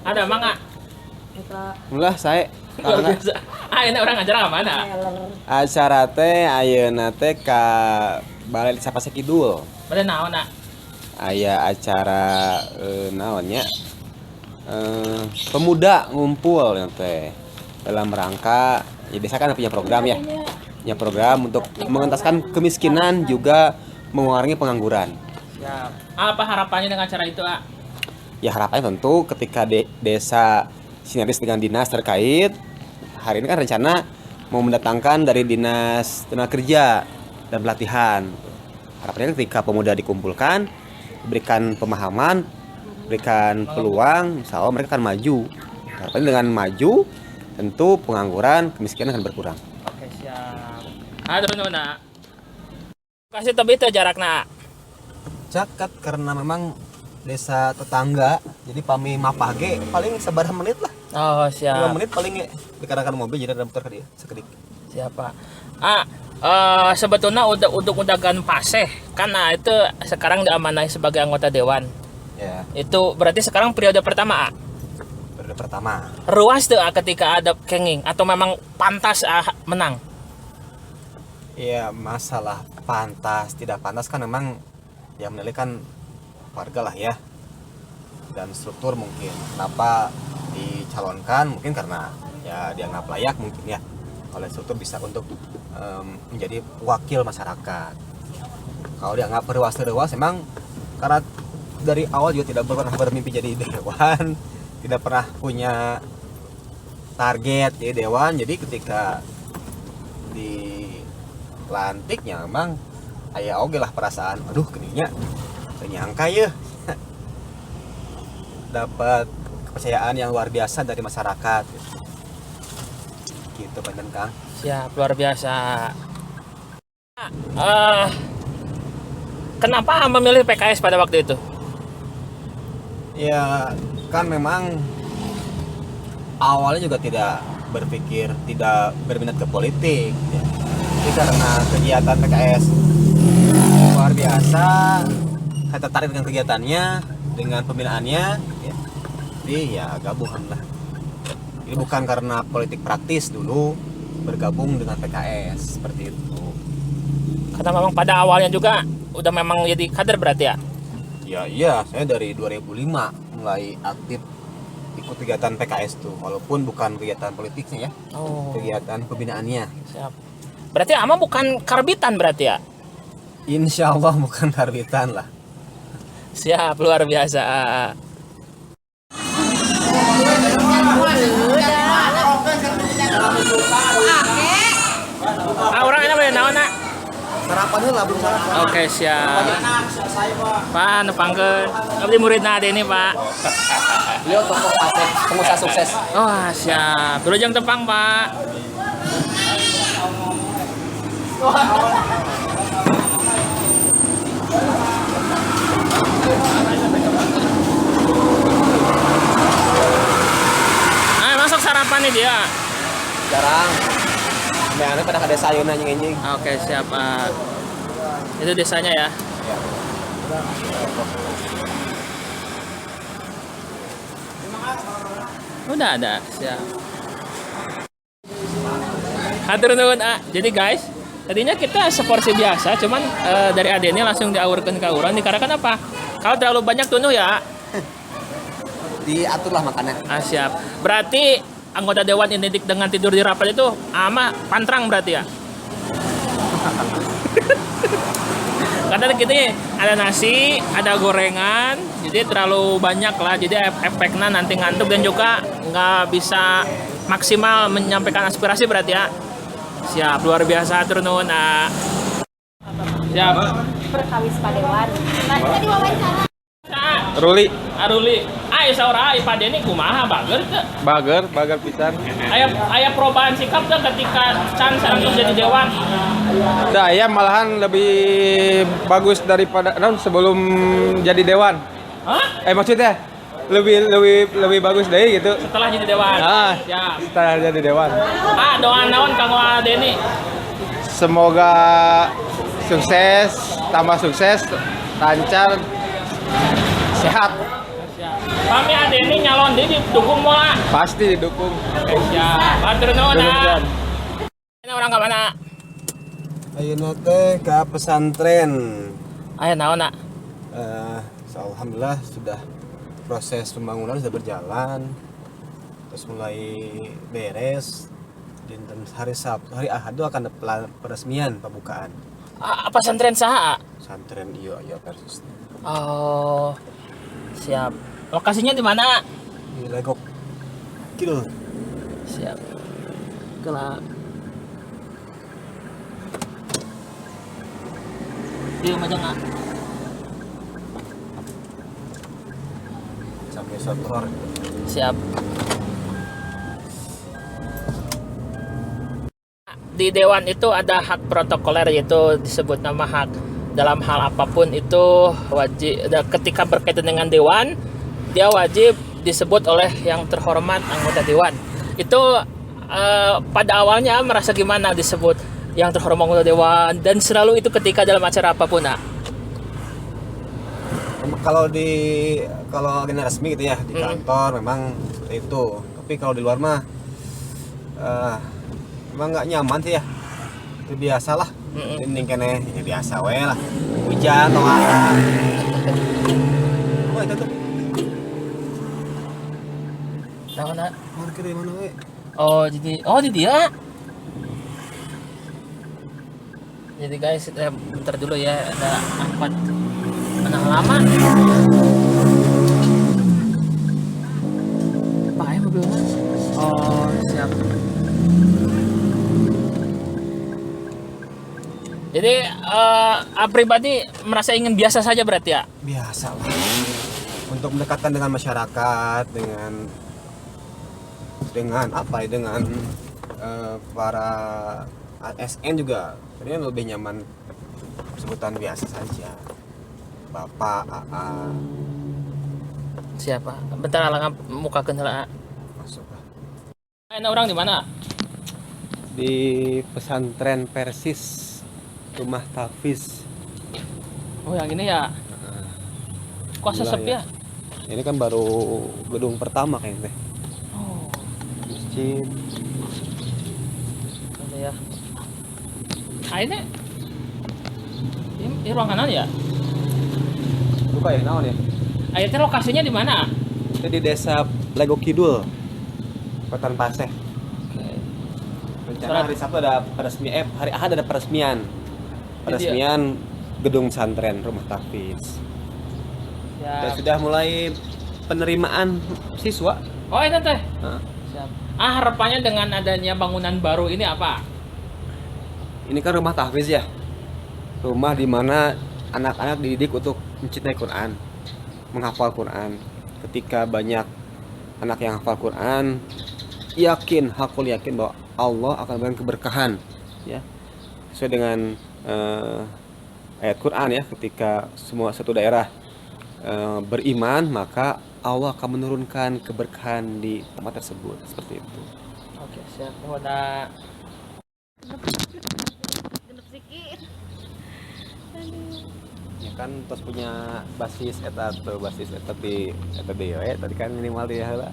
Ada mangga? Ulah saya. Luar biasa. Ini orang acara mana? Acara teh ayeuna teh ka Balai Sapase Kidul. Pada naon nak? Aya acara naonnya? Pemuda ngumpul teh dalam rangka ya desa kan punya program ya. Punya program untuk mengentaskan kemiskinan juga mengurangi pengangguran. Siap. Apa harapannya dengan acara itu, A? Ya harapannya tentu ketika desa sinergis dengan dinas terkait. Hari ini kan rencana mau mendatangkan dari dinas tenaga kerja dan pelatihan. Harapannya ketika pemuda dikumpulkan, berikan pemahaman, berikan peluang, insya Allah mereka akan maju. Harapannya dengan maju, tentu pengangguran, kemiskinan akan berkurang. Oke, siap. Terus nak. Kasih tahu itu jaraknya. Cakat karena memang desa tetangga, jadi pami mapage paling seberapa menit lah. Oh, siap. 2 menit paling ya dikarenakan mobil jadi ada muter ke dia sekedik. Siapa? Sebetulnya udah gan paseh karena itu sekarang diamanai sebagai anggota dewan. Ya. Itu berarti sekarang periode pertama, A. Periode pertama. Ruas tuh ketika ada kenging atau memang pantas menang? Ya masalah pantas tidak pantas kan memang yang menilai kan warga lah ya, dan struktur mungkin kenapa dicalonkan mungkin karena ya dianggap layak mungkin ya oleh struktur bisa untuk menjadi wakil masyarakat. Kalau dianggap rewas memang karena dari awal juga tidak pernah bermimpi jadi dewan, tidak pernah punya target jadi dewan, jadi ketika dilantiknya memang aya oge lah perasaan aduh keningnya ternyangka ya dapat kepercayaan yang luar biasa dari masyarakat gitu Banden Kang. Siap, luar biasa. Kenapa memilih PKS pada waktu itu? Ya kan memang awalnya juga tidak berminat ke politik ya. Tapi karena kegiatan PKS luar biasa, saya tertarik dengan kegiatannya, dengan pembinaannya ya. Jadi ya gabungan lah. Ini bukan karena politik praktis dulu bergabung dengan PKS seperti itu. Karena memang pada awalnya juga udah memang jadi kader berarti ya? Ya iya, saya dari 2005 mulai aktif ikut kegiatan PKS tuh, walaupun bukan kegiatan politiknya ya. Oh. Kegiatan pembinaannya. Siap. Berarti Ama bukan karbitan berarti ya? Insya Allah bukan karbitan lah. Siap, luar biasa. Orang enak boleh naon nak? Sarapannya lah belum sarapan. Oke, siap. Pak, nepangkeun. Abdi muridna ade ini, Pak. Beliau tokoh pasek, pengusaha sukses. Oh, siap. Dulu jang tepang, Pak. Masuk sarapan nih dia. Jarang. Meana pada kada sayuna nyeng-nyeng. Oke, siap, Pak. Itu desanya ya. Ya. Udah ada, siap. Hatur nuhun, A. Jadi guys, tadinya kita seporsi biasa, cuman dari adennya langsung diaurkeun ka urang dikarenakan apa? Kalau terlalu banyak tunuh ya. Diatur lah makannya. Siap. Berarti anggota dewan identik dengan tidur di rapat itu ama pantrang berarti ya. Karena kita ada nasi, ada gorengan, jadi terlalu banyak lah, jadi efeknya nanti ngantuk dan juga nggak bisa maksimal menyampaikan aspirasi berarti ya. Siap, luar biasa turun nuhun. Siap. Perkawis padewan. Tadi diwawancara. Ruli, Aruli, saura ipade ini kumaha bager teh? bager pisan. Aya perubahan sikap teh ketika Chan sekarang jadi dewan. Saya malahan lebih bagus daripada sebelum jadi dewan. Hah? Maksudnya lebih bagus deh gitu. Setelah jadi dewan. Ya. Setelah jadi dewan. Doa naon kanggo Deni? Semoga sukses, tambah sukses, lancar, sehat. Kami ada ini nyalon di dukung mola. Pasti didukung. Siap. Atur nuhun. Demikian. Ini orang ke mana? Ayeuna teh ke pesantren. Ayo naon nak? Alhamdulillah sudah proses pembangunan sudah berjalan. Terus mulai beres. Dinten hari Sabtu, hari Ahad itu akan ada peresmian pembukaan Pesantren saha? pesantren iya persis Oh. Siap. Lokasinya di mana? di Legok Kidul. Siap. Kelak. Iya, macam nggak? Sampai sotor. Siap. Di dewan itu ada hak protokoler, yaitu disebut nama hak dalam hal apapun itu wajib. Ketika berkaitan dengan dewan, dia wajib disebut oleh yang terhormat anggota dewan. Itu pada awalnya merasa gimana disebut yang terhormat anggota dewan, dan selalu itu ketika dalam acara apapun, nak. Kalau agenda resmi gitu ya di kantor memang seperti itu. Tapi kalau di luar mah emang nggak nyaman sih ya. Itu biasa lah. Ini kene ya biasa we lah. Hujan atau apa. Oh itu tuh. Tahu nak? Parkir di mana we? Oh di dia. Jadi guys, bentar dulu ya, ada angkot mana lama. Apa ya mobilnya? Oh siap. Jadi pribadi merasa ingin biasa saja berarti ya? Biasa lah. Untuk mendekatkan dengan masyarakat, dengan apa ya, dengan para ASN juga sebenarnya lebih nyaman sebutan biasa saja. Bapak, AA, Siapa? Bentar alang muka kendala. masuk lah. Ini orang di mana? Di pesantren Persis, rumah Tafiz. Oh yang ini ya? Kok sesepi ya? Ini kan baru gedung pertama kayaknya teh. Oh, Masjid. ada ya. Ini ruang kanan ya? Buka ya, naon ya? Akhirnya lokasinya di mana? Itu di desa Legok Kidul, Kota Paseh. Rencana hari Sabtu ada peresmian, hari Ahad ada peresmian gedung pesantren rumah Tafiz. Dan Siap. sudah mulai penerimaan siswa. Oh itu teh. Nah, Siap. Harapannya dengan adanya bangunan baru ini apa? ini kan rumah Tafiz ya, rumah di mana anak-anak dididik untuk mencintai Quran, menghafal Quran. Ketika banyak anak yang hafal Quran, hakul yakin bahwa Allah akan memberikan keberkahan, ya, sesuai dengan ayat Quran ya. Ketika semua satu daerah beriman, maka Allah akan menurunkan keberkahan di tempat tersebut, seperti itu. Oke siap. Udah. Ya kan terus punya basis eta di eta deui we tadi kan minimal dia heula.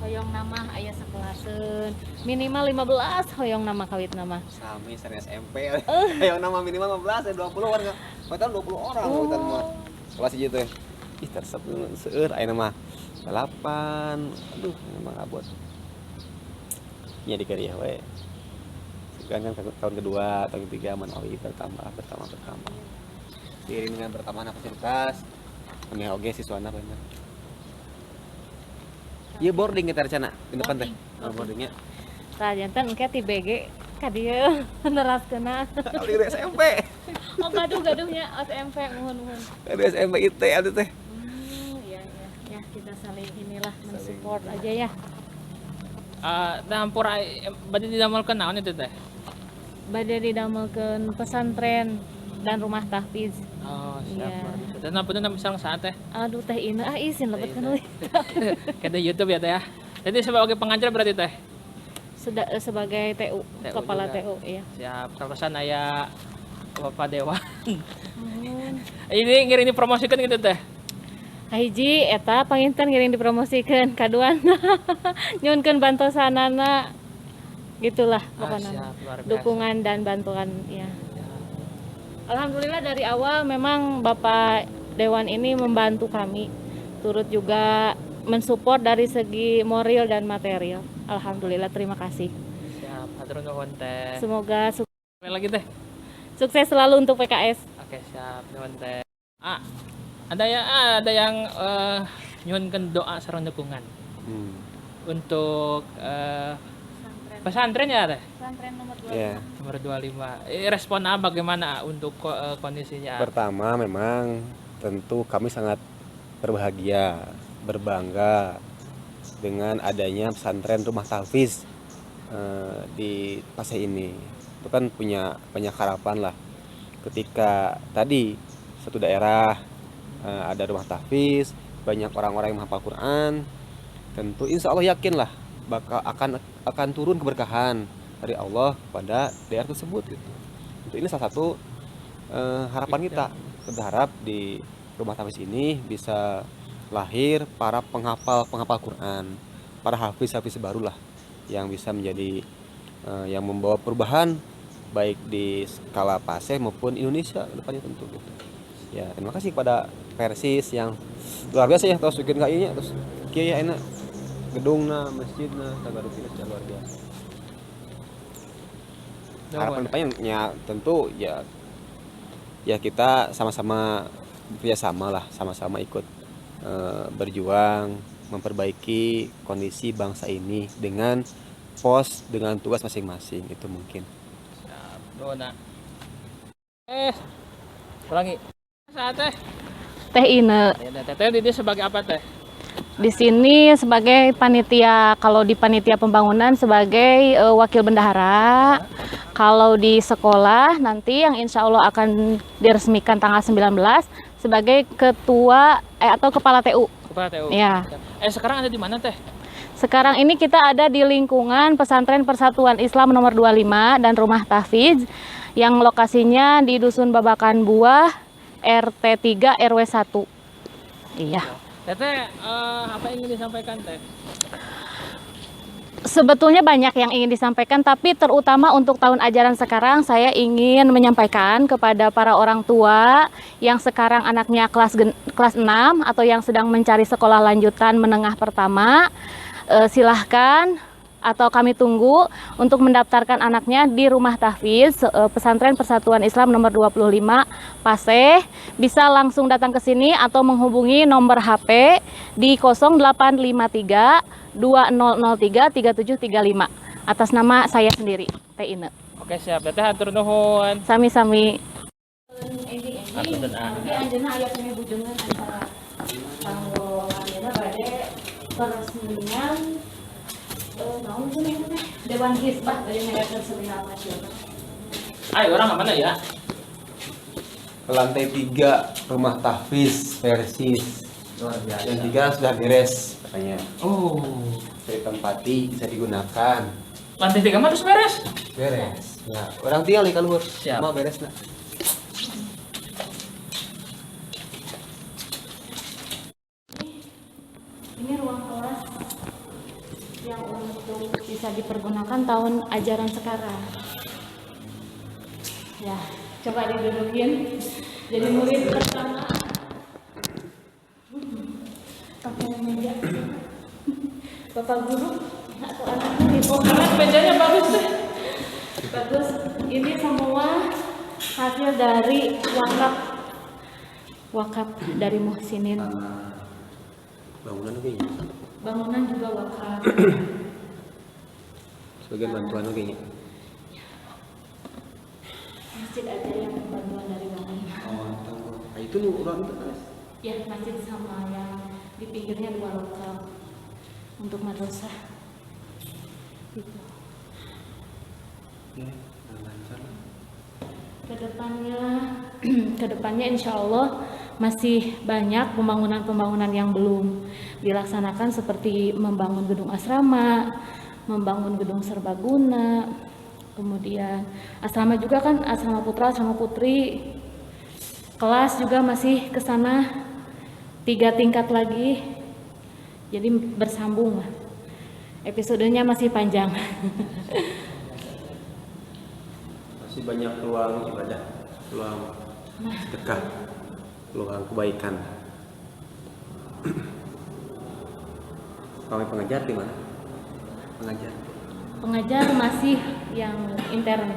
Hoyong nama aya sakelaseun. Minimal 15 hoyong nama kawit nama. Sami seri SMP. Ayo nama minimal 15 ya 20 warga. Total 20 orang kita mah. Kelas hiji teh. Ih tersep seueur aya nama 8. Aduh memang abot. Nya dikarieuh we. Kan tahun kedua, tahun ketiga menawi bertambah. Seiring dengan bertambahnya fasilitas, kami oge siswana banyak. Iya boarding kita rencana di depan teh. Boardingnya. Sajanten engke ti BG ka dieu neraskeuna. Kali di SMP. Oh gaduh-gaduhnya SMP mohon. Di SMP IT atuh teh. Iya. Ya kita saling inilah mensupport aja ya. Dampur berarti didamelkeun naon itu teh? Bade didamelkeun pesantren dan rumah tahfiz. Oh siap. Iya. Dan apa tuh misalnya saat teh? Aduh teh ina izin lebet kan euy. Kita YouTube ya teh ya. Jadi sebagai pengajar berarti teh. Sudah sebagai TU, kepala juga. TU iya. Siap. Terkesan aya Bapak Dewan. Ini ngiring dipromosikan gitu teh. Kahiji eta panginten giring dipromosikeun, kaduan nyunkeun bantosanana. Gitulah pokoknya. siap, luar biasa. Dukungan dan bantuan ya. Alhamdulillah dari awal memang Bapak Dewan ini membantu kami, turut juga mensupport dari segi moral dan material. Alhamdulillah, terima kasih. Siap, hatur nuhun teh. Semoga Apa lagi teh? sukses selalu untuk PKS. Oke, siap, nuhun teh. Ada yang nyuhunkeun doa sareng dukungan untuk pesantren ya teh. Pesantren nomor 2. Ya. Nomor 25. Respon bagaimana untuk kondisinya? Pertama memang tentu kami sangat berbahagia, berbangga dengan adanya pesantren Rumah Tahfiz di Paseh ini. Itu kan punya banyak harapan lah. Ketika tadi satu daerah ada Rumah Tahfiz, banyak orang-orang yang menghafal Quran, tentu insya Allah yakinlah bakal akan turun keberkahan dari Allah pada daerah tersebut gitu. Itu ini salah satu harapan kita. Kita berharap di Rumah Tahfiz ini bisa lahir para penghafal Quran, para hafiz baru lah yang bisa menjadi yang membawa perubahan baik di skala Paseh maupun Indonesia ke depannya tentu gitu. Ya, terima kasih kepada Persis yang luar biasa ya, terus bikin kayaknya terus kieu enak gedungna, masjidna, tabarukina sudah luar biasa. Harapan depannya tentu ya kita sama-sama bekerja sama lah, sama-sama ikut berjuang memperbaiki kondisi bangsa ini dengan dengan tugas masing-masing itu mungkin. Siap, dona. Ulangi. Saat teh. Teh Ine. Ya, teh ini sebagai apa teh? Di sini sebagai panitia, kalau di panitia pembangunan sebagai wakil bendahara. Kalau di sekolah nanti yang insya Allah akan diresmikan tanggal 19 sebagai ketua atau kepala TU. Kepala TU. Ya. Sekarang ada di mana teh? Sekarang ini kita ada di lingkungan Pesantren Persatuan Islam nomor 25 dan Rumah Tahfiz yang lokasinya di Dusun Babakan Buah, RT 3 RW 1. Iya. Teteh, apa yang ingin disampaikan teh? Sebetulnya banyak yang ingin disampaikan, tapi terutama untuk tahun ajaran sekarang saya ingin menyampaikan kepada para orang tua yang sekarang anaknya kelas 6 atau yang sedang mencari sekolah lanjutan menengah pertama, silahkan atau kami tunggu untuk mendaftarkan anaknya di Rumah Tahfiz Pesantren Persatuan Islam nomor 25 Paseh. Bisa langsung datang ke sini atau menghubungi nomor HP di 0853 2003 3735 atas nama saya sendiri, Teh Ine. Oke, siap. Teteh hatur nuhun. Sami-sami. Peresmian Dewan Hizbah dari Yayasan Seminar Nasional. Ayo orang mana ya? Ke lantai 3 Rumah Tahfiz Persis. Luar biasa. Yang 3 sudah beres katanya. Oh. Saya tempati bisa digunakan. Lantai 3 mah terus beres. Beres. Ya, orang tinggal nih keluar. Siap. Mau beres nah. Ini ruang kelas yang untuk bisa dipergunakan tahun ajaran sekarang. Ya, coba didudukin. Jadi murid pertama. Pakai meja. Bapak guru atau anak murid. Oh, karena mejanya bagus deh. Bagus. Ini semua hasil dari wakaf dari Muhsinin. Bangunan kayaknya. Bangunan juga wakaf. Sebagian bantuan kayaknya. Masjid aja yang bantuan dari bangunan. Oh, itu orang itu kan. Ya, masjid sama yang di pinggirnya 2 lokal untuk madrasah. Gitu. Ya, lancar. Kedepannya insya Allah masih banyak pembangunan-pembangunan yang belum dilaksanakan seperti membangun gedung asrama, membangun gedung serbaguna, kemudian asrama juga kan, asrama putra, asrama putri, kelas juga masih ke sana 3 tingkat lagi, jadi bersambung lah. Episodenya masih panjang. Masih banyak peluang ibadah, peluang sedekah, peluang kebaikan. Kami pengajar di mana? Pengajar. Pengajar masih yang intern,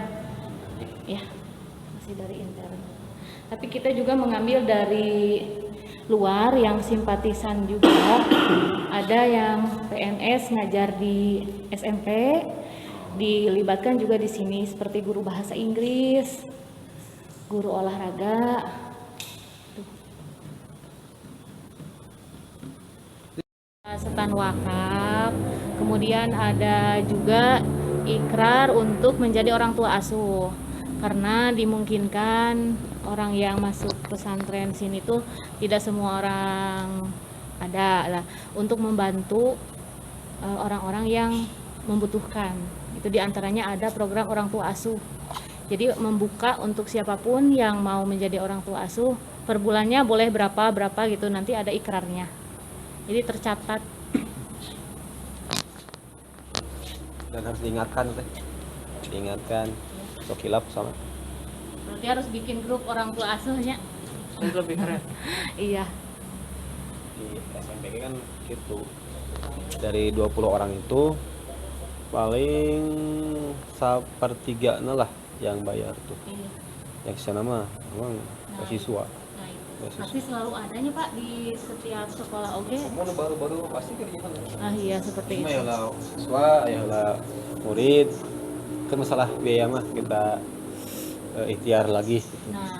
ya, masih dari intern. Tapi kita juga mengambil dari luar yang simpatisan juga. Ada yang PNS ngajar di SMP, dilibatkan juga di sini seperti guru bahasa Inggris, guru olahraga. Setan wakaf, kemudian ada juga ikrar untuk menjadi orang tua asuh, karena dimungkinkan orang yang masuk pesantren sini tuh tidak semua orang ada lah, untuk membantu orang-orang yang membutuhkan. Itu diantaranya ada program orang tua asuh, jadi membuka untuk siapapun yang mau menjadi orang tua asuh, per bulannya boleh berapa gitu, nanti ada ikrarnya. Jadi tercatat. Dan harus diingatkan teh. Diingatkan sok hilap sama. Berarti harus bikin grup orang tua asuhnya. Itu lebih keren. Iya. Di SMPG kan gitu. Dari 20 orang itu paling 1/3 lah yang bayar tuh. Iya. Yang sana mah emang siswa. Nah, itu. Pasti selalu adanya Pak di setiap sekolah oke. Mau baru-baru pasti kerja. Ah iya seperti Cuma itu. ya lah siswa, ya lah murid. Kan masalah biaya mah kita ikhtiar lagi. Nah,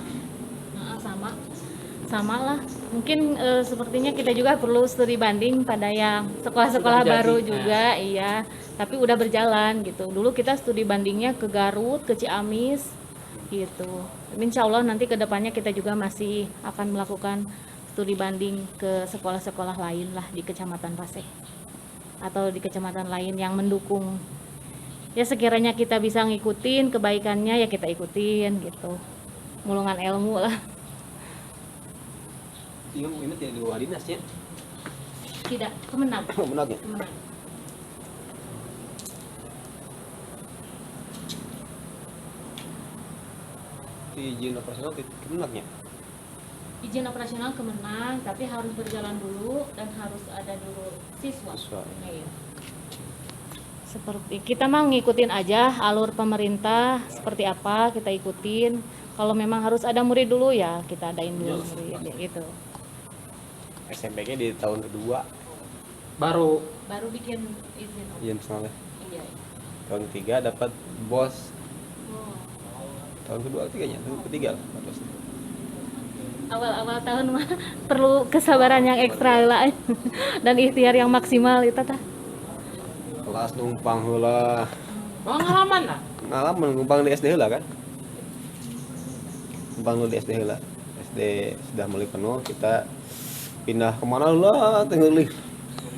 sama lah. Mungkin sepertinya kita juga perlu studi banding pada yang sekolah-sekolah Sudah baru jadi, juga, iya. Tapi udah berjalan gitu. Dulu kita studi bandingnya ke Garut, ke Ciamis, gitu. Insya Allah nanti kedepannya kita juga masih akan melakukan studi banding ke sekolah-sekolah lain lah di Kecamatan Paseh atau di kecamatan lain yang mendukung. Ya sekiranya kita bisa ngikutin kebaikannya ya kita ikutin gitu. Mulungan ilmu lah. Ini tidak di luar dinas ya. Tidak, Kemenang. Benar ya. Kemenang. Izin operasional kemenangnya. Izin operasional Kemenang, tapi harus berjalan dulu dan harus ada dulu siswa. Iya. Seperti kita mah ngikutin aja alur pemerintah seperti apa kita ikutin. Kalau memang harus ada murid dulu ya kita adain dulu murid gitu. SMPG di tahun kedua Baru Baru bikin izin. izin personalnya. Iya. Tahun ketiga dapat bos. Oh. Tahun kedua ketiganya, tahun ketiga lah bos. Awal-awal tahun mah perlu kesabaran yang ekstra lah dan ikhtiar yang maksimal itu tah. Kelas numpang heula. pengalaman lah. Ngalaman numpang di SD heula kan. Numpang di SD heula. SD sudah mulai penuh, kita pindah kemana lah tinggal.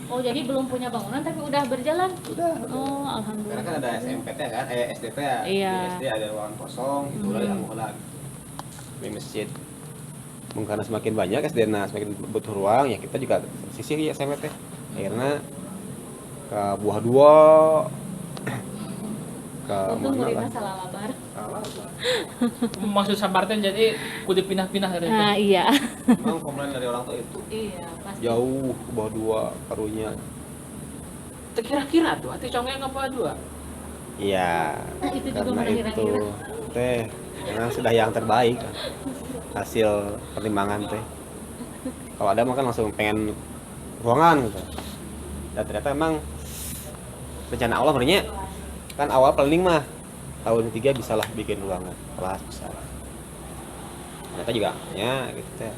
Oh jadi belum punya bangunan tapi udah berjalan. Udah. Oh Karena alhamdulillah. kan ada SMPT kan, SDT ya. Iya. Di SD ada ruangan kosong, itu lah yang mulai Di masjid. Karena semakin banyak SD semakin butuh ruang, ya kita juga sisih ya SMPT. Akhirnya ke Buah Dua, ke Untung mana muridnya lah. salah labar. Maksud sabarten jadi kudu pindah-pindah dari itu. Nah iya. memang komplain dari orang tua itu. Iya pasti. Jauh Buah Dua karunya. Kira-kira tuh hati congeng apa dua? Iya, Nah, itu juga karena mengira-ngira. itu teh karena sudah yang terbaik hasil pertimbangan teh. Kalau ada mah kan langsung pengen ruangan gitu. Dan ternyata emang rencana Allah sebenarnya kan awal planning mah tahun 3 bisalah bikin ruangan kelas besar. Ternyata juga ya gitu teh.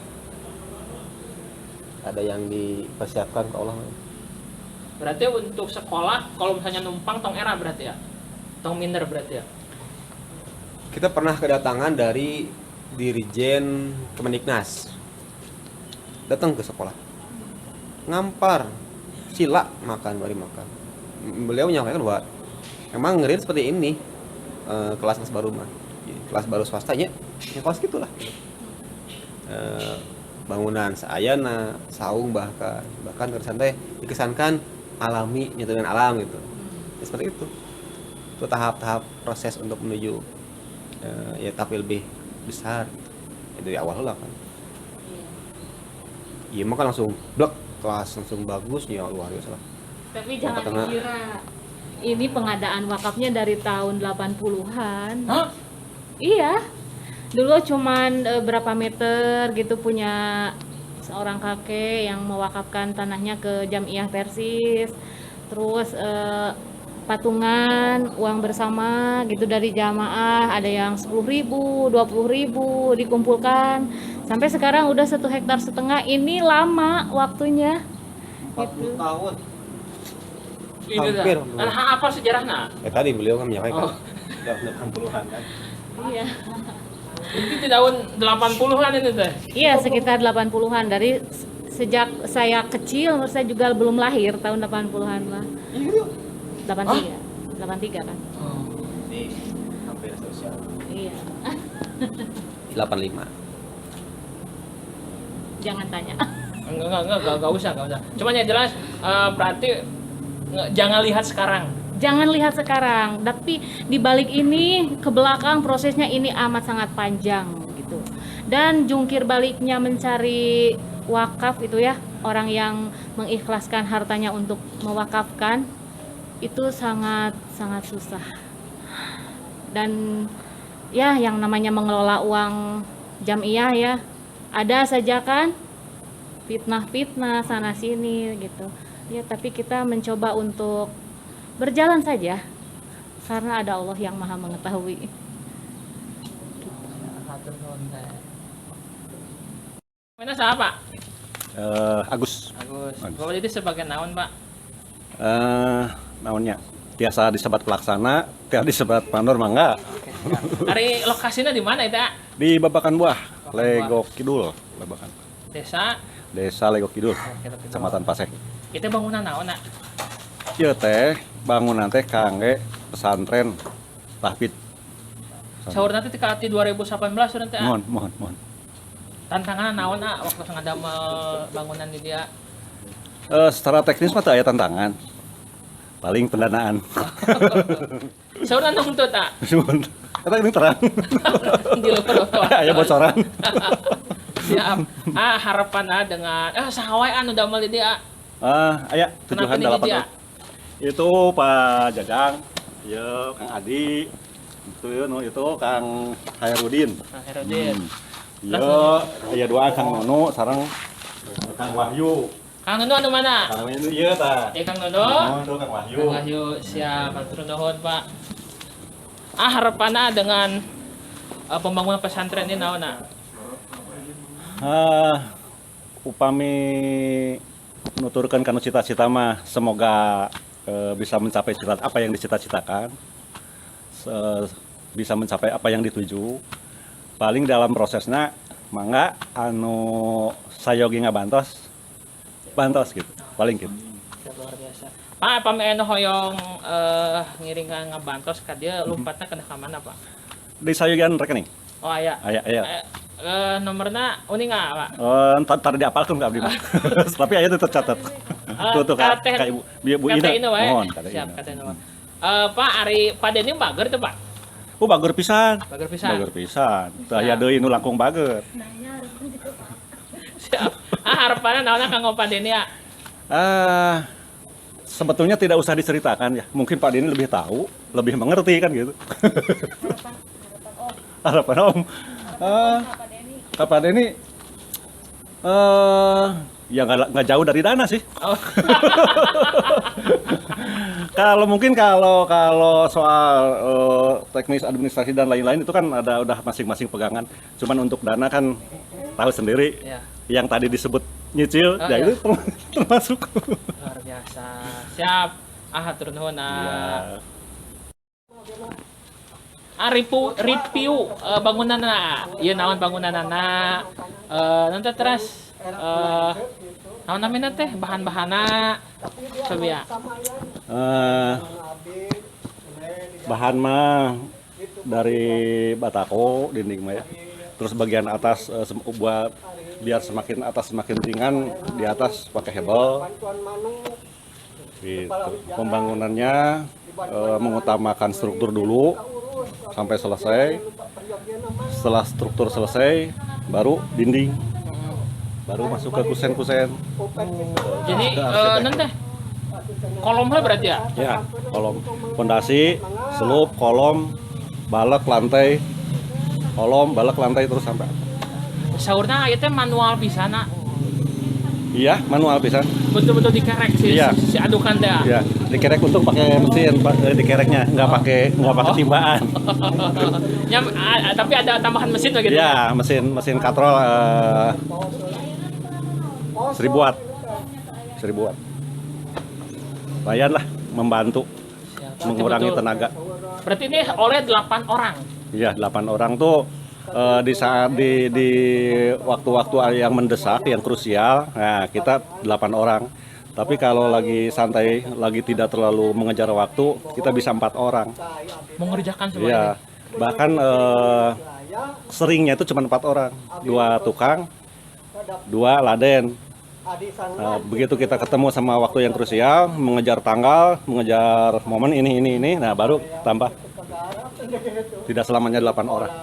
Ada yang dipersiapkan ke Allah. Berarti untuk sekolah kalau misalnya numpang tong era berarti ya? Tong minder berarti ya? Kita pernah kedatangan dari Dirjen Kemendiknas datang ke sekolah ngampar sila makan bari makan. Beliau menyampaikan bahwa emang ngeri seperti ini kelas baru mah kelas baru swastanya ya kelas gitulah bangunan saayana, saung bahkan keresan teh dikesankan alami, nyatu dengan alam gitu. Ya, seperti itu. Itu tahap-tahap proses untuk menuju ya tapi lebih besar gitu. Ya, dari awal lah kan. Iya mah kan langsung blok kelas langsung bagus ya luar biasa lah. Tapi Wakaf jangan tengah. dikira ini pengadaan wakafnya dari tahun 80-an. Hah? Iya. Dulu cuman berapa meter gitu punya seorang kakek yang mewakafkan tanahnya ke Jamiah Persis. Terus patungan uang bersama gitu dari jamaah, ada yang 10.000, 20.000 dikumpulkan. Sampai sekarang udah 1,5 hektar. Ini lama waktunya. 40 tahun. Ini Hampir. dah. Nah, apa sejarahnya? Tadi beliau kan menyampaikan Oh. sudah 80-an kan. Iya. Itu di tahun 80-an ini teh. Iya, sekitar 80-an. Dari sejak saya kecil, saya juga belum lahir tahun 80-an lah. 83. 83 kan? Ini hampir sosial. Iya. 85. Jangan tanya. Enggak usah. Cuman yang jelas berarti jangan lihat sekarang. Jangan lihat sekarang, tapi di balik ini ke belakang prosesnya ini amat sangat panjang gitu. Dan jungkir baliknya mencari wakaf itu ya, orang yang mengikhlaskan hartanya untuk mewakafkan itu sangat susah. Dan ya yang namanya mengelola uang jamiah ya, ada saja kan fitnah-fitnah sana sini gitu. Ya, tapi kita mencoba untuk berjalan saja karena ada Allah yang Maha mengetahui. Mana siapa? Agus. Bapak jadi sebagai naon, Pak? Naonnya tiasa disebut pelaksana, tiasa disebut pandor mangga. Hari lokasinya di mana itu? Di Babakan Buah, Babakan Lego Kidul, Babakan. Desa Lego Kidul, Kecamatan Pasek. itu bangunan naon, Nak? Ieu teh bangunan teh kangge pesantren Tahfidz. Saur nanti ti 2018 nanti. Mohon. Tantangan naon, waktu ngadamel bangunan di dia. Secara teknis mah teu aya tantangan. Paling pendanaan. Saur nanti untuk tak? Cuman eta geuning terang. Di luar. Aya bocoran. Siap. Harapan dengan saha wae anu damel di dia. Aya Kenapa tujuan ini di dia? 8. Itu Pak Jajang, ya Kang Adi, itu Kang Hairudin. Nah, Herudin. Ya, aya dua Kang Nono sareng Kang Wahyu. Kang Nono anu mana? Kang Wahyu ieu tah. Kang Nono. Itu Kang Wahyu. Kang Wahyu siap, atur nuhun, Pak. Harapanna dengan pembangunan pesantren ini naonna? Upami nuturkeun kana cita-cita mah semoga bisa mencapai apa yang dicita-citakan. Bisa mencapai apa yang dituju. Paling dalam prosesnya mangga anu sayogi ngabantos gitu paling gitu. Luar biasa. Pak, pameno hoyong ngiringan ngabantos ka dieu lompatna kana ka mana, Pak? Di sayogian rekening. Oh, aya. Aya. Nomorna uning nggak, Pak? Entar diapalkeun ka abdi mah. Tapi aya teh tercatat. Tuh ka Ibu Ina. Kata wae. Mohon Siap, kata Ina. Pak, ari Padeni bager tuh, Pak? bager pisan. Bager pisan. Bager pisan. Teu aya deui nu langkung bager. Siap. Harapanna naonna kanggo Padeni ya? Sebetulnya tidak usah diceritakan ya. Mungkin Pak Deni lebih tahu, lebih mengerti kan gitu. Harapan Om. Pak Deni ya nggak jauh dari dana sih. Oh. Kalau soal teknis administrasi dan lain-lain itu kan ada udah masing-masing pegangan. Cuman untuk dana kan tahu sendiri. Ya. Yang tadi disebut nyicil, Oh, ya iya. itu termasuk. Luar biasa. Siap. Hatur nuhun. Ya. Review bangunanna. Ieu naon bangunanna? Nanti terus naon namina teh bahan-bahanna coba ya. Bahan mah dari batako dinding mah ya. Terus bagian atas buat biar semakin atas semakin ringan, di atas pakai hebel. Gitu. Pembangunannya mengutamakan struktur dulu sampai selesai. Setelah struktur selesai, baru dinding, baru masuk ke kusen-kusen. Jadi nanti kolom lah berarti ya? Ya, kolom, pondasi, selup, kolom, balak lantai, kolom, balak lantai terus sampai. Saurna itu manual bisa nak Iya, manual pisan. betul-betul dikerek Iya. si adukan teh. Ya, dikerek untuk pakai mesin, dikereknya nggak pakai timbaan. Tapi ada tambahan mesin begitu. Ya, mesin katrol 1000 watt. 1000 watt. Lumayan lah membantu mengurangi betul. tenaga. Berarti ini oleh 8 orang. Iya, 8 orang tuh di saat di waktu-waktu yang mendesak, yang krusial, nah kita 8 orang. Tapi kalau lagi santai, lagi tidak terlalu mengejar waktu, kita bisa 4 orang. Mengerjakan Iya, semuanya. bahkan seringnya itu cuma 4 orang, 2 tukang, 2 laden. Nah, begitu kita ketemu sama waktu yang krusial, mengejar tanggal, mengejar momen ini, nah baru tambah. Tidak selamanya 8 orang.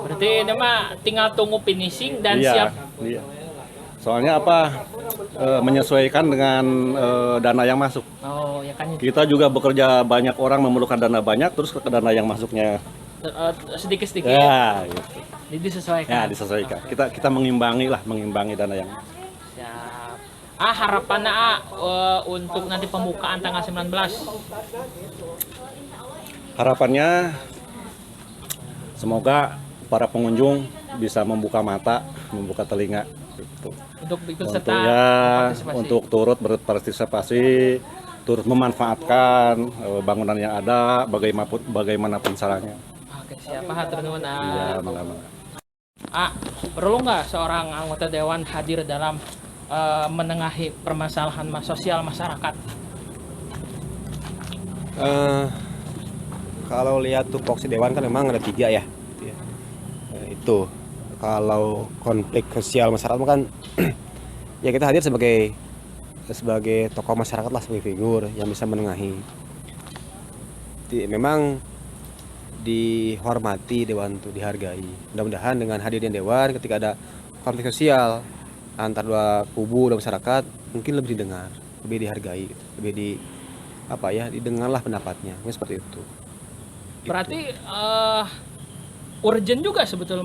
Berarti ini mah tinggal tunggu finishing dan Iya, siap. iya. Soalnya apa? Menyesuaikan dengan dana yang masuk. Oh, ya kan Kita juga bekerja banyak orang memerlukan dana banyak, terus ke dana yang masuknya sedikit-sedikit. ya, gitu. Jadi disesuaikan. Ya disesuaikan. Kita mengimbangi dana yang. Siap. Harapannya untuk nanti pembukaan tanggal 19. Harapannya semoga para pengunjung bisa membuka mata, membuka telinga, gitu. Untuk ikut Untuk serta ya, berpartisipasi. untuk turut berpartisipasi, turut memanfaatkan bangunan yang ada, bagaimanapun caranya. Oke, siap. Hatur nuhun. Ya, mangga. Perlu nggak seorang anggota dewan hadir dalam menengahi permasalahan sosial masyarakat? Kalau lihat tupoksi dewan kan memang ada 3 ya. Gitu ya. Itu kalau konflik sosial masyarakat kan ya kita hadir sebagai tokoh masyarakat lah, sebagai figur yang bisa menengahi. Memang dihormati dewan itu, dihargai. Mudah-mudahan dengan hadirnya dewan ketika ada konflik sosial antar 2 kubu dan masyarakat mungkin lebih didengar, lebih dihargai, lebih didengarlah pendapatnya. Mungkin seperti itu. Berarti urgent juga sebetulnya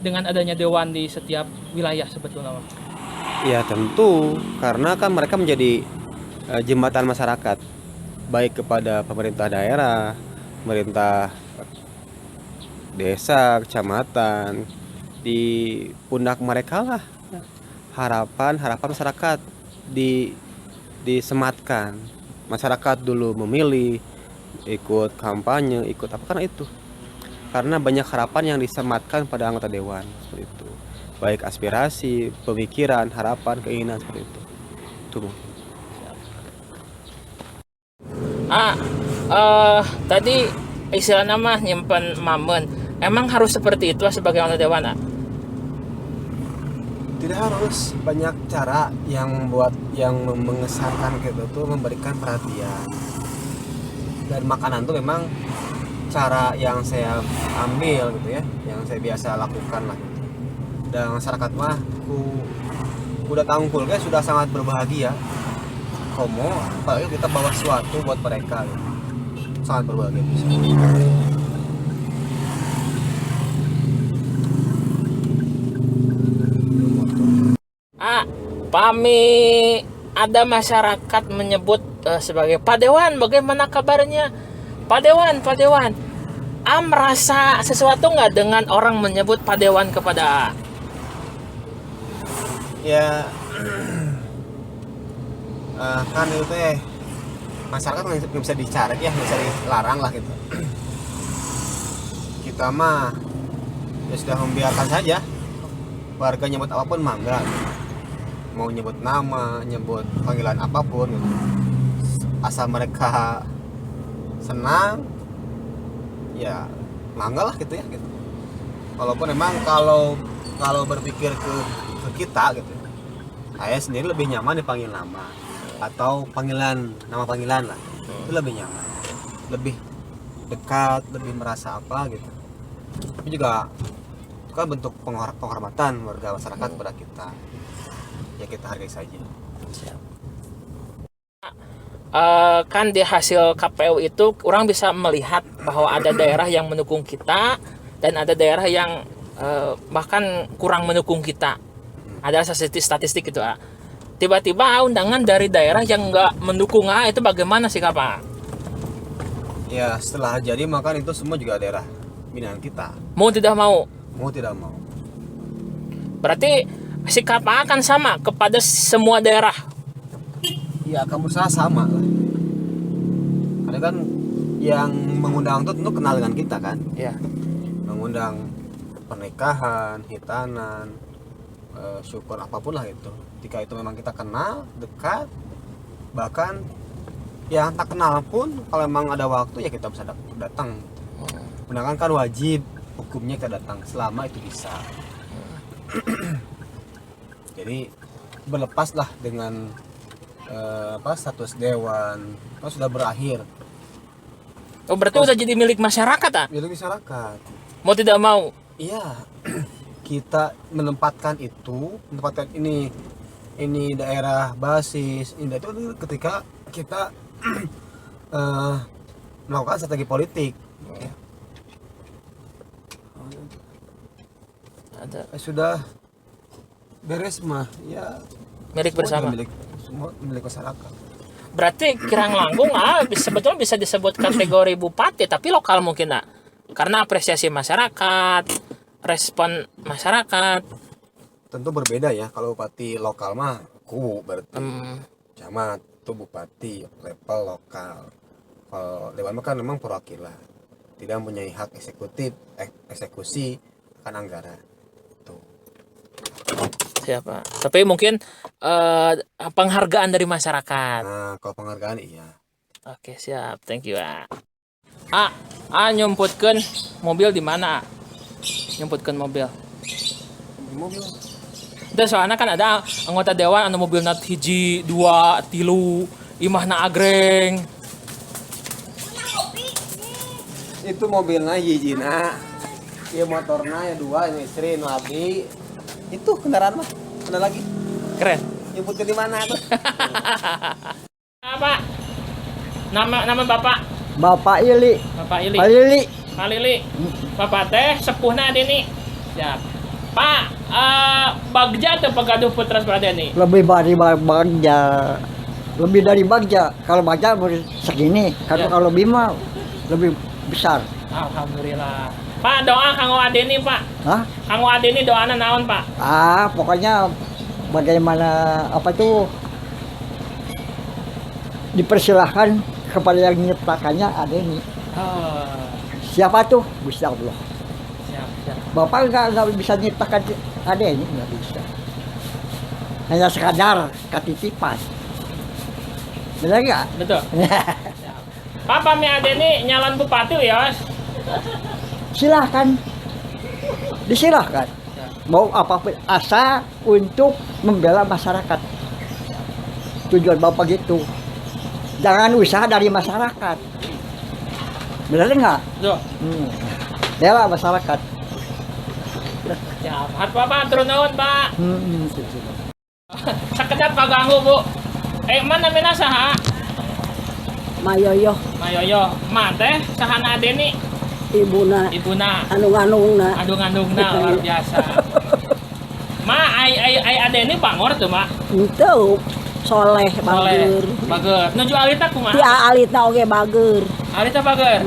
dengan adanya dewan di setiap wilayah sebetulnya. Ya tentu, karena kan mereka menjadi jembatan masyarakat, baik kepada pemerintah daerah, pemerintah desa, kecamatan. Di pundak mereka lah harapan masyarakat disematkan. Masyarakat dulu memilih, ikut kampanye, ikut apa, karena itu. Karena banyak harapan yang disematkan pada anggota dewan seperti itu. Baik aspirasi, pemikiran, harapan, keinginan seperti itu. Itu mungkin. Tadi istilah nama nyimpen mamen. Emang harus seperti itu sebagai anggota dewan? Tidak harus, banyak cara yang mengesankan gitu tuh, memberikan perhatian. Dan makanan tuh memang cara yang saya ambil gitu ya, yang saya biasa lakukan lah gitu. Dan masyarakat mah udah tangkul guys, sudah sangat berbahagia. Komo, apalagi kita bawa sesuatu buat mereka gitu. Sangat berbahagia bisa. Pami ada masyarakat menyebut sebagai Pak Dewan, bagaimana kabarnya? Pak Dewan, merasa sesuatu nggak dengan orang menyebut Pak Dewan kepada Ya kan itu teh masyarakat nggak bisa dicari ya, nggak bisa dilarang lah gitu. Kita mah ya sudah membiarkan saja warga nyebut apapun mangga gitu. Mau nyebut nama, nyebut panggilan apapun gitu. Asal mereka senang ya mangga lah gitu ya gitu. Walaupun memang kalau kalau berpikir ke kita gitu, saya sendiri lebih nyaman dipanggil nama atau nama panggilan lah, itu lebih nyaman, lebih dekat, lebih merasa apa gitu. Tapi juga itu kan bentuk penghormatan warga masyarakat kepada kita, ya kita hargai saja. Kan di hasil KPU itu orang bisa melihat bahwa ada daerah yang mendukung kita dan ada daerah yang bahkan kurang mendukung kita. Ada statistik itu. Tiba-tiba undangan dari daerah yang nggak mendukung, itu bagaimana sih Pak? Ya setelah jadi makan itu semua juga daerah binaan kita. Mau tidak mau. Mau tidak mau. Berarti sikap akan sama kepada semua daerah. Ya akan berusaha sama lah. Karena kan yang mengundang itu tentu kenal dengan kita kan. Ya. Mengundang pernikahan, hitanan, syukur apapun lah itu. Jika itu memang kita kenal, dekat, bahkan yang tak kenal pun kalau memang ada waktu ya kita bisa datang. Sedangkan kan wajib hukumnya kita datang selama itu bisa. Jadi berlepaslah dengan status dewan sudah berakhir. Oh berarti udah jadi milik masyarakat Milik masyarakat. Mau tidak mau. Iya. Kita menempatkan ini daerah basis, ini itu ketika kita melakukan strategi politik. Ada Sudah beres mah ya milik bersama. Semua milik masyarakat. Berarti Kirang Langgung sebetulnya bisa disebut kategori bupati tapi lokal mungkin karena apresiasi masyarakat, respon masyarakat. Tentu berbeda ya, kalau bupati lokal mah berarti camat itu bupati level lokal. Kalau dewan mah kan memang perwakilan, tidak mempunyai hak eksekusi akan anggaran itu. Siapa? Tapi mungkin penghargaan dari masyarakat. Nah, kalau penghargaan iya. Oke, siap. Thank you, nyumputkeun mobil di mana? Nyumputkeun mobil. Mobil. Dan soalnya kan ada anggota dewan anu mobilna 1, 2, 3, imahna agreng. Itu mobilnya hijina. Ya motornya ya 2, ini istri, ini abdi. Itu kendaraan mah. Ada lagi. Keren. Nyebutkan di mana tuh? Apa? Nama Bapak? Bapak Ili. Bapak Ili. Pak Lili. Pak Lili. Bapak teh sepuhna Deni. Siap. Pak, Bagja atau Pegaduh Putra Pradeni? Lebih dari Bagja. Lebih dari Bagja. Kalau Bagja segini. Kalau Bima lebih besar. Alhamdulillah. Pak, doa kanggo Adeni, Pak. Hah? Kanggo Adeni doana naon, Pak? Pokoknya bagaimana dipersilahkan kepada yang menyertakannya Adeni. Siapa tuh? Gusti Allah. Siap. Bapak nggak bisa nyiptakan Adeni, nggak bisa. Hanya sekadar ketitipan. Benar nggak? Betul. Siap. Pak, pami Adeni nyalon bupati ya, Silahkan. Disilahkan. Mau apapun asa untuk membela masyarakat. Tujuan Bapak gitu. Jangan usaha dari masyarakat. Benar nggak? Betul. Bela masyarakat. Siap. Pak, turun naon, Pak? Sakedap kaganggu, Bu. Mana namina saha? Mayoyo Mayoyo. Ma teh sahana Adeni? ibuna Ibuna. anu-anungna Adung-adungna luar biasa. Ma ai Adeni bangor tuh, Ma. henteu soleh bager Bager. Nuju alita kumaha? ti alitna oge bager Alita bager.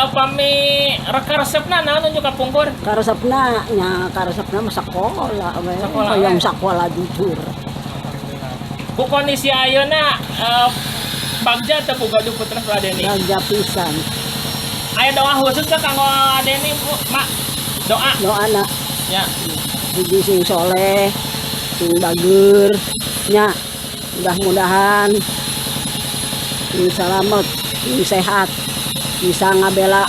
Pami reka-resepna naon nuju kapungkur? karesepna mah sakola we Sakola, hoyong sakola jujur Bu kondisi ayeuna Bagja teu Pegaduh Putra Pradeni. raja pisan Aya doa khusus ke kanggo Adeni, Bu? Ma. Doa. doana Ya. hiji sing soleh sing bager nya mudah-mudahan sing salamet sing sehat bisa ngabela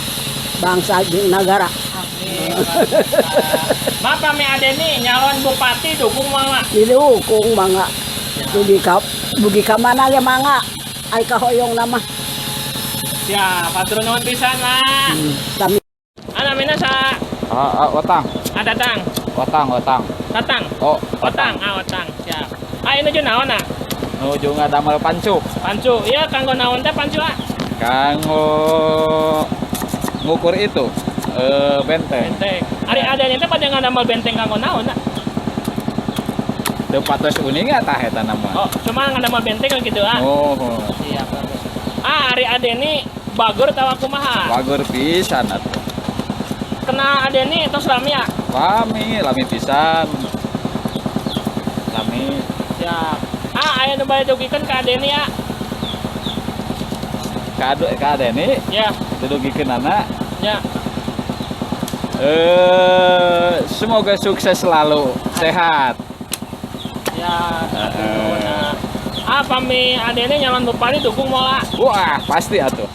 bangsa jeung negara. Bapak mi Adeni nyalon bupati dukung mama. Didukung mangga. Bugi ka mana ya mangga. Ay kahoyong nama. Siap, atur nuhun pisan mak. Kami Ana mina sa Otang. Datang. Otang. Datang. Oh, Otang, otang. Siap. Ini jeung naon ah? Nuju ngadamel pancu. Pancu. Iya kanggo naon teh pancu ah? Kanggo ngukur itu benteng. Benteng. Ari Adeni teh pada ngadamel benteng kanggo naon ah? Teu patos uning eta eta nama. Oh, cuma ngadamel benteng gitu ah. Oh, Siap. Bagus. Ari Adeni bagur tawa kumaha? bagur pisan atuh. Kena Adeni tos rami ya? Lami pisan. Lami Siap. Aya nu bade dugikeun ka Adeni ya? kade nih Ya, dudugikeun anak. ya. Semoga sukses selalu, sehat. Ya, apa mi Adeni nyaman bupati dukung mola? Wah, pasti atuh.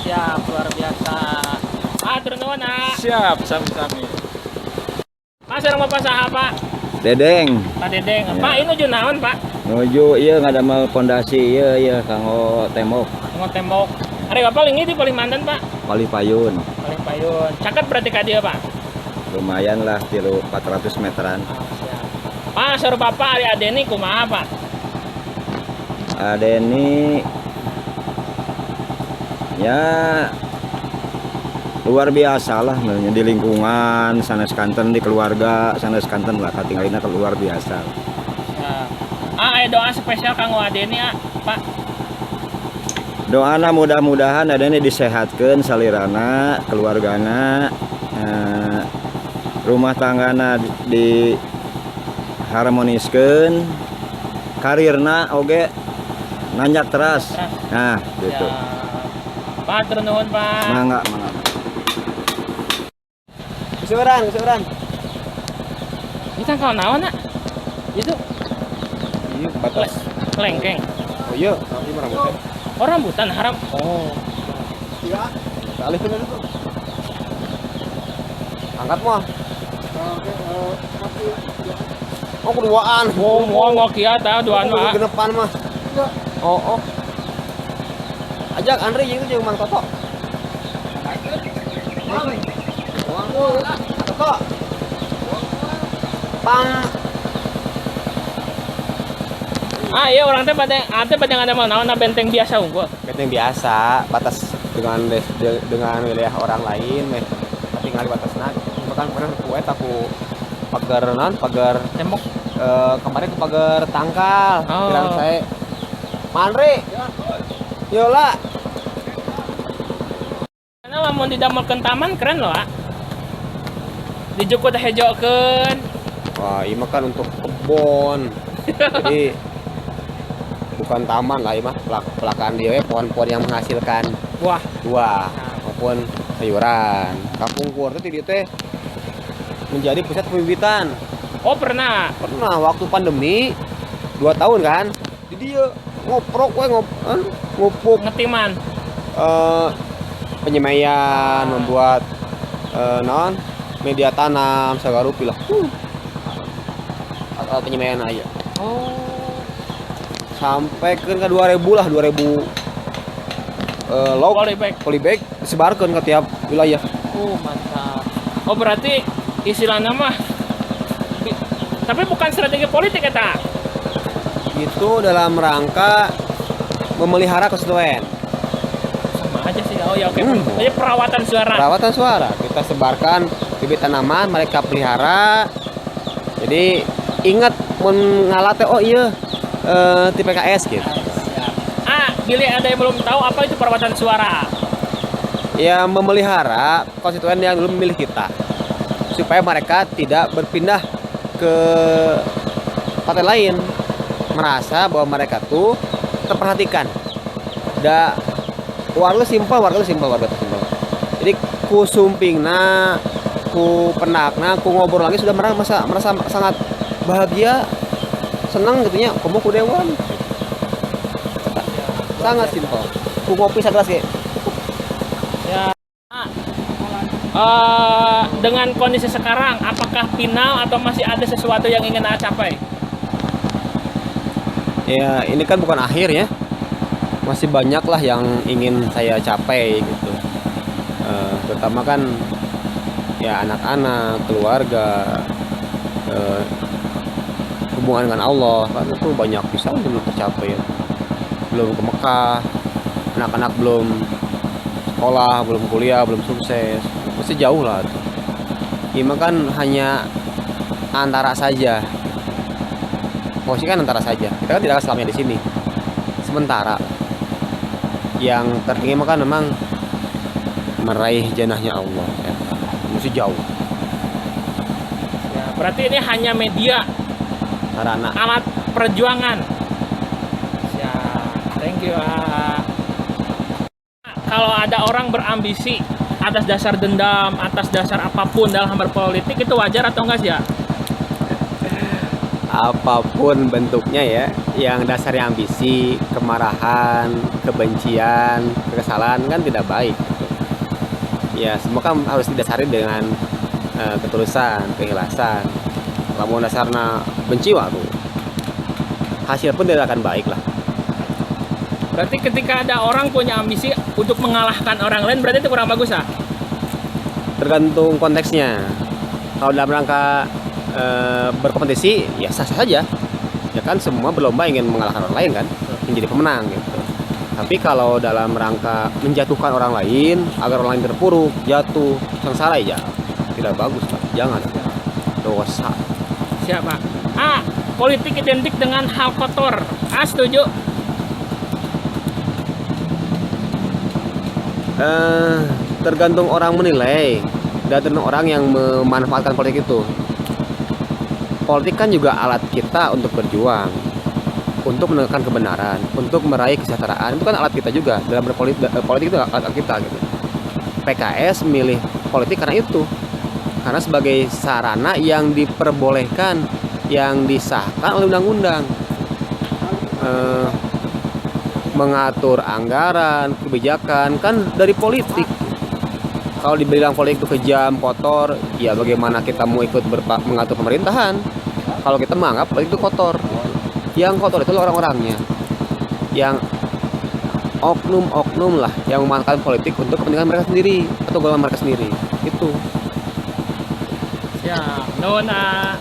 Siap, luar biasa. Atur nuhun ah. Siap, sami-sami. Mas sareng Bapak saha Pak? Dedeng Pak Dedeng. Pak ini nuju naon Pak? nuju ieu ngadamel pondasi ieu kanggo tembok Mau tembok. Ari Bapak linggih di paling mantan Pak? Pali Payun. Paling payun. Caket berarti ka dia Pak? Lumayan lah 400 meteran. Siap. Pak sareng Bapak Ari Adeni kumaha Pak? Adeni ya luar biasa lah di lingkungan sanes kanten di keluarga sanes kanten lah katinggalina luar biasa. Aya doa spesial kanggo Adeni Pak. Doana mudah-mudahan Adeni disehatkeun salirana keluargana rumah tanggana di harmoniskeun karirna oge nanjak teras. Nah gitu. Pak turun nuhun Pak. Mangga. Kesuran. Kita kau naon nak? Itu Iya, batas. kelengkeng. Oh iya, nanti rambutnya. Oh rambutan haram. Oh. Iya. Alih ke dulu. Angkat mah. Oh, keduaan. Oh, mau kia tahu duaan mah. Genepan mah. Oh. Ajak Andre jeung Mang Toto. Toto. Pang Iya orang teh pada ada mau naon benteng biasa unggul. benteng biasa, batas dengan wilayah orang lain meh. Tinggal di batasna. Bahkan pernah kuet aku pagar Tembok. Kemarin ke pagar tangkal. Oh. Kirang saya Manri. Yola. Karena lamun didamelkeun taman keren loh, dijukut hejokeun. Wah, ini mah kan untuk kebun. Jadi bukan taman lah, ini mah pelakaan dia pohon-pohon yang menghasilkan Wah, buah maupun sayuran. Kampung Kur itu dia teh menjadi pusat pembibitan. oh pernah. Pernah waktu pandemi 2 tahun kan. Jadi dia ngoprok ngupuk Ngetiman. penyemaian, membuat media tanam sagarupi lah. Alat penyemaian aja. Oh. Sampai ke 2000 lah 2000 log polybag disebarkan ke tiap wilayah. Mantap. Oh berarti istilahnya mah tapi bukan strategi politik eta. Itu dalam rangka memelihara konstituen. Sama aja sih. Oh ya oke. Jadi perawatan suara. Perawatan suara kita sebarkan bibit tanaman mereka pelihara. Jadi ingat mengalate oh iya di PKS gitu. Bila ada yang belum tahu apa itu perawatan suara. Ya memelihara konstituen yang dulu memilih kita supaya mereka tidak berpindah ke partai lain, merasa bahwa mereka tuh terperhatikan. Warga simpel. Jadi ku sumpingna, ku penakna, ku ngobrol lagi sudah merasa sangat bahagia, senang gitunya. Kamu ku dewan. Sangat simpel. Ku ngopi segelas ya. Ya. dengan kondisi sekarang, apakah final atau masih ada sesuatu yang ingin Aa capai? Ya ini kan bukan akhir ya, masih banyak lah yang ingin saya capai gitu. Terutama kan ya anak-anak, keluarga, hubungan dengan Allah kan itu banyak bisa belum tercapai ya. Belum ke Mekah, anak-anak belum sekolah, belum kuliah, belum sukses, masih jauh lah tuh. Ini kan hanya antara saja. Posisi kan antara saja. Kita kan tidak akan selamanya di sini. Sementara yang tertinggi mah kan memang meraih jannahnya Allah. Ya. Masih jauh. Ya, berarti ini hanya media, Sarana. alat perjuangan. Ya, thank you. Kalau ada orang berambisi atas dasar dendam, atas dasar apapun dalam berpolitik, itu wajar atau enggak sih ya? Apapun bentuknya ya, yang dasarnya ambisi, kemarahan, kebencian, kekesalan kan tidak baik. Ya semua kan harus didasari dengan ketulusan, keikhlasan. Kalau dasarnya benci waktu, hasil pun tidak akan baik lah. Berarti ketika ada orang punya ambisi untuk mengalahkan orang lain, berarti itu kurang bagus ah? Tergantung konteksnya. Kalau dalam rangka berkompetisi ya sah-sah saja. Ya kan semua berlomba ingin mengalahkan orang lain kan, menjadi pemenang gitu. Tapi kalau dalam rangka menjatuhkan orang lain agar orang lain terpuruk, jatuh, sengsara ya tidak bagus Pak. Jangan. Dosa. Siapa? Politik identik dengan hal kotor. Setuju? Tergantung orang menilai dan tergantung orang yang memanfaatkan politik itu. Politik kan juga alat kita untuk berjuang, untuk menegakkan kebenaran, untuk meraih kesejahteraan. Itu kan alat kita juga dalam berpolitik. Politik itu alat kita gitu. PKS milih politik karena itu, karena sebagai sarana yang diperbolehkan, yang disahkan oleh undang-undang, mengatur anggaran, kebijakan kan dari politik. Kalau dibilang politik itu kejam, kotor, ya bagaimana kita mau ikut mengatur pemerintahan? Kalau kita menganggap politik itu kotor, yang kotor itu orang-orangnya, yang oknum-oknum lah yang memanfaatkan politik untuk kepentingan mereka sendiri atau golongan mereka sendiri. Itu. Ya, nona.